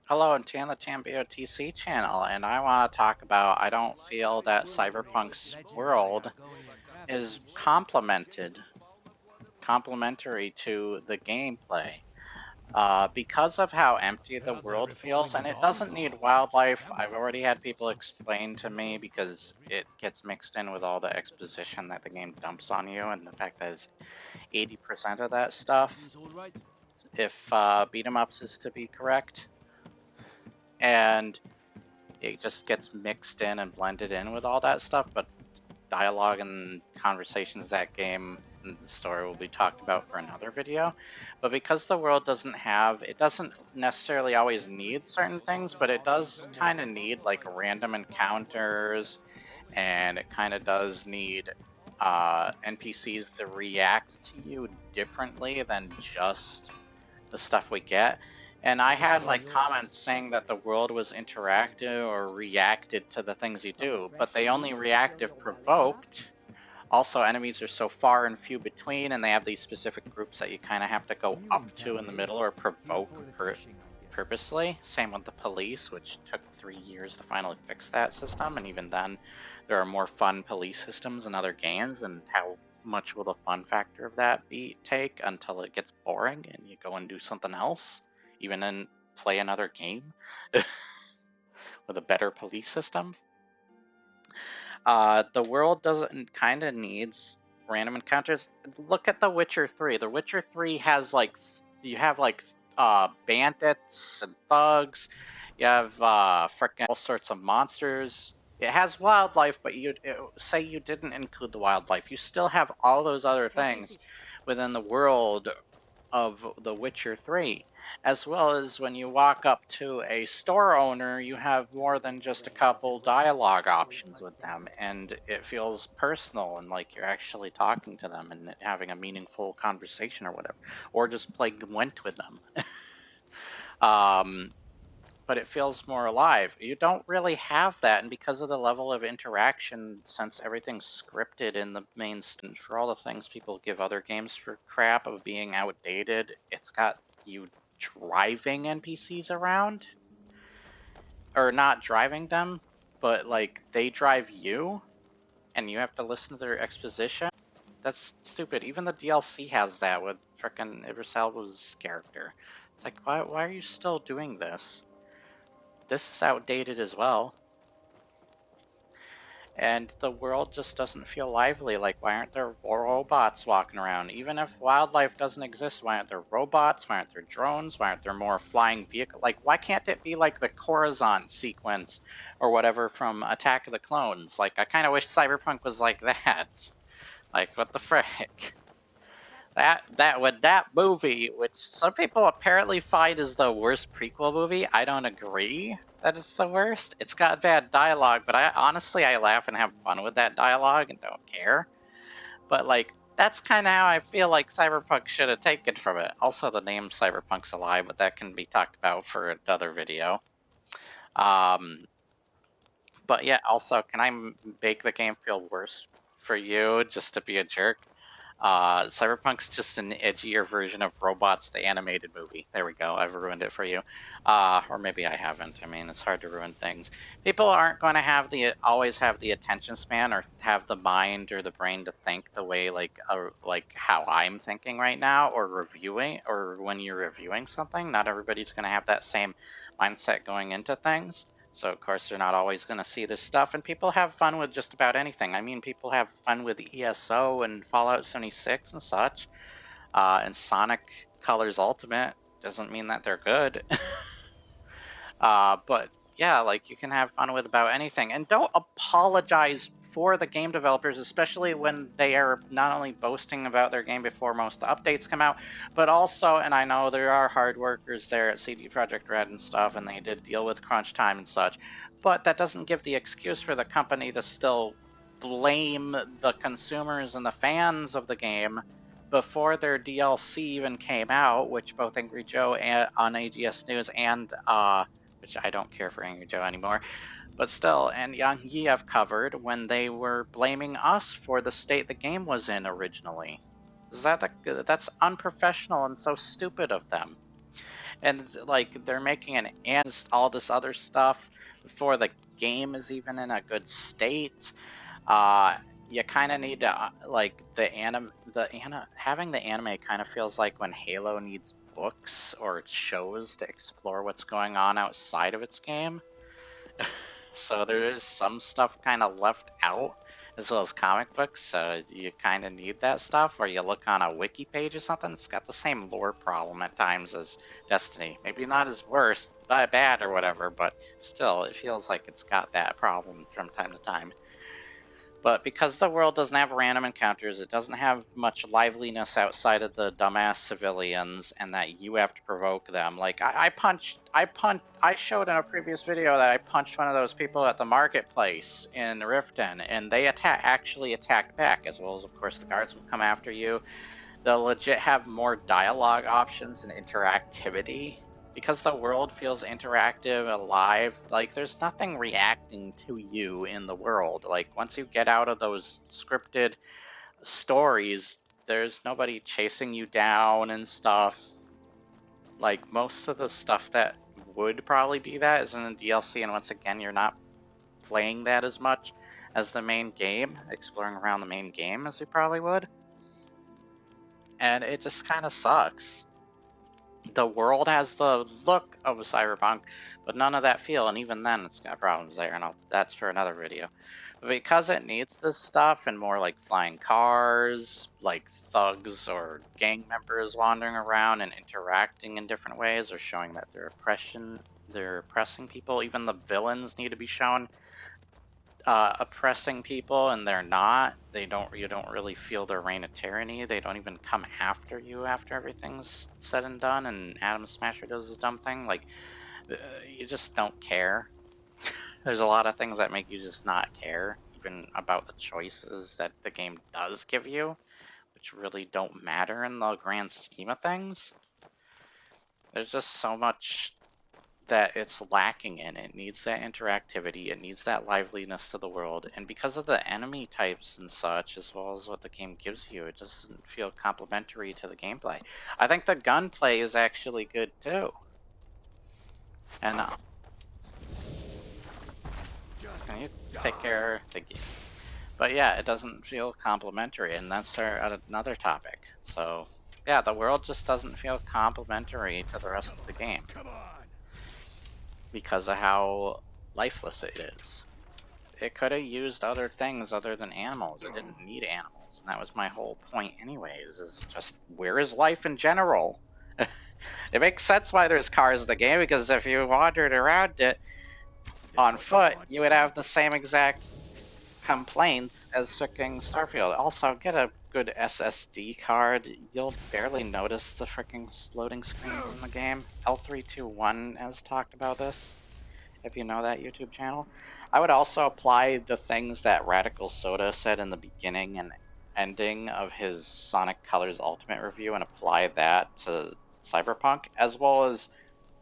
Hello, and on the TamBoTC channel, and I want to talk about I don't feel that Cyberpunk's world is complementary to the gameplay. Because of how empty the world feels, and it doesn't need wildlife. I've already had people explain to me because it gets mixed in with all the exposition that the game dumps on you, and the fact that it's 80% of that stuff, if Beatemups is to be correct. And it just gets mixed in and blended in with all that stuff, but dialogue and conversations that game and the story will be talked about for another video. But because the world doesn't necessarily always need certain things, but it does kind of need like random encounters, and it kind of does need NPCs to react to you differently than just the stuff we get. And I had like comments saying that the world was interactive or reacted to the things you do, but they only react if provoked. Also, enemies are so far and few between, and they have these specific groups that you kind of have to go up to in the middle or provoke purposely. Same with the police, which took 3 years to finally fix that system, and even then, there are more fun police systems in other games, and how much will the fun factor of that take until it gets boring and you go and do something else, even in play another game with a better police system. The world doesn't kind of needs random encounters. Look at The Witcher 3. The Witcher 3 has like you have like bandits and thugs. You have frickin' all sorts of monsters. It has wildlife, but say you didn't include the wildlife. You still have all those other things within the world of The Witcher 3, as well as when you walk up to a store owner, you have more than just a couple dialogue options with them, and it feels personal and like you're actually talking to them and having a meaningful conversation or whatever, or just playing Gwent with them. But it feels more alive. You don't really have that, and because of the level of interaction, since everything's scripted in the main, for all the things people give other games for crap of being outdated, it's got you driving NPCs around, or not driving them, but like they drive you, and you have to listen to their exposition. That's stupid. Even the DLC has that with frickin' Idris Elba's character. It's like, why are you still doing this? This is outdated as well. And the world just doesn't feel lively. Like, why aren't there robots walking around? Even if wildlife doesn't exist, why aren't there robots? Why aren't there drones? Why aren't there more flying vehicles? Like, why can't it be like the Coruscant sequence or whatever from Attack of the Clones? Like, I kind of wish Cyberpunk was like that. Like, what the frick? That movie, which some people apparently find is the worst prequel movie, I don't agree that it's the worst. It's got bad dialogue, but I laugh and have fun with that dialogue and don't care. But like, that's kind of how I feel like Cyberpunk should have taken from it. Also, the name Cyberpunk's a lie, but that can be talked about for another video. But yeah, also, can I make the game feel worse for you just to be a jerk? Cyberpunk's just an edgier version of Robots, the animated movie. There we go. I've ruined it for you. Or maybe I haven't. I mean, it's hard to ruin things. People aren't going to always have the attention span or have the mind or the brain to think the way like how I'm thinking right now, or reviewing, or when you're reviewing something. Not everybody's going to have that same mindset going into things. So, of course, they're not always going to see this stuff, and people have fun with just about anything. I mean, people have fun with ESO and Fallout 76 and such, and Sonic Colors Ultimate. Doesn't mean that they're good. But, yeah, like, you can have fun with about anything. And don't apologize for the game developers, especially when they are not only boasting about their game before most updates come out, but also, and I know there are hard workers there at CD Projekt Red and stuff, and they did deal with crunch time and such, but that doesn't give the excuse for the company to still blame the consumers and the fans of the game before their DLC even came out, which both Angry Joe on AGS News and, which I don't care for Angry Joe anymore, but still, and Yang Yi have covered when they were blaming us for the state the game was in originally. That's unprofessional and so stupid of them. And like they're making an and all this other stuff before the game is even in a good state. You kind of need to like having the anime kind of feels like when Halo needs books or shows to explore what's going on outside of its game. So there is some stuff kind of left out, as well as comic books, so you kind of need that stuff. Or you look on a wiki page or something, it's got the same lore problem at times as Destiny. Maybe not as worse, bad or whatever, but still, it feels like it's got that problem from time to time. But because the world doesn't have random encounters, it doesn't have much liveliness outside of the dumbass civilians, and that you have to provoke them. Like I showed in a previous video that I punched one of those people at the marketplace in Riften, and they actually attacked back, as well as of course the guards will come after you. They'll legit have more dialogue options and interactivity. Because the world feels interactive, alive, like there's nothing reacting to you in the world. Like once you get out of those scripted stories, there's nobody chasing you down and stuff. Like most of the stuff that would probably be that is in the DLC, and once again, you're not playing that as much as the main game, exploring around the main game as you probably would. And it just kind of sucks. The world has the look of a Cyberpunk, but none of that feel, and even then it's got problems there, and that's for another video. But because it needs this stuff and more like flying cars, like thugs or gang members wandering around and interacting in different ways, or showing that they're oppressing people, even the villains need to be shown oppressing people, and they're not. You don't really feel their reign of tyranny. They don't even come after you after everything's said and done, and Adam Smasher does his dumb thing. Like, you just don't care. There's a lot of things that make you just not care, even about the choices that the game does give you, which really don't matter in the grand scheme of things. There's just so much that it's lacking in. It needs that interactivity, it needs that liveliness to the world, and because of the enemy types and such, as well as what the game gives you, it doesn't feel complementary to the gameplay. I think the gunplay is actually good too. And can you take care? Thank you. But yeah, it doesn't feel complementary, and that's another topic. So yeah, the world just doesn't feel complementary to the rest of the game because of how lifeless it is. It could have used other things other than animals. It didn't need animals, and that was my whole point anyways, is just where is life in general? It makes sense why there's cars in the game, because if you wandered around it on foot, you would have the same exact complaints as freaking Starfield. Also, get a good SSD card. You'll barely notice the freaking loading screens in the game. L321 has talked about this, if you know that YouTube channel. I would also apply the things that Radical Soda said in the beginning and ending of his Sonic Colors Ultimate review and apply that to Cyberpunk, as well as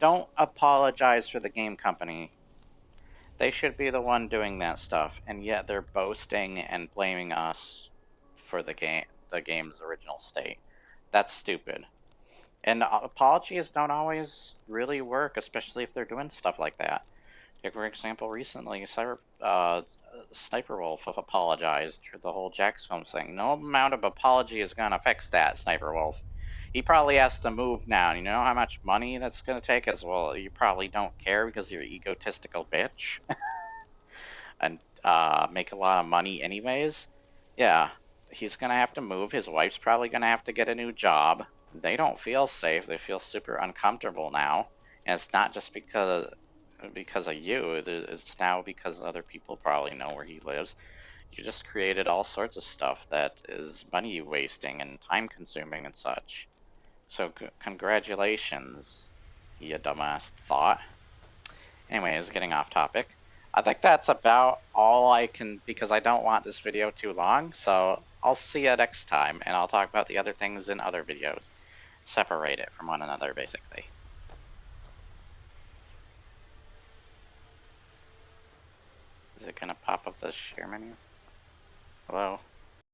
don't apologize for the game company. They should be the one doing that stuff, and yet they're boasting and blaming us for the game's original state. That's stupid. And apologies don't always really work, especially if they're doing stuff like that. Take for example, recently, Sniper Wolf apologized for the whole Jax film thing. No amount of apology is gonna fix that, Sniper Wolf. He probably has to move now. You know how much money that's gonna take as well? You probably don't care because you're an egotistical bitch. And make a lot of money anyways. Yeah, he's gonna have to move. His wife's probably gonna have to get a new job. They don't feel safe. They feel super uncomfortable now. And it's not just because of you. It's now because other people probably know where he lives. You just created all sorts of stuff that is money wasting and time consuming and such. So congratulations, you dumbass thought. Anyways, getting off topic. I think that's about all I can, because I don't want this video too long, so I'll see you next time, and I'll talk about the other things in other videos. Separate it from one another, basically. Is it gonna pop up the share menu? Hello?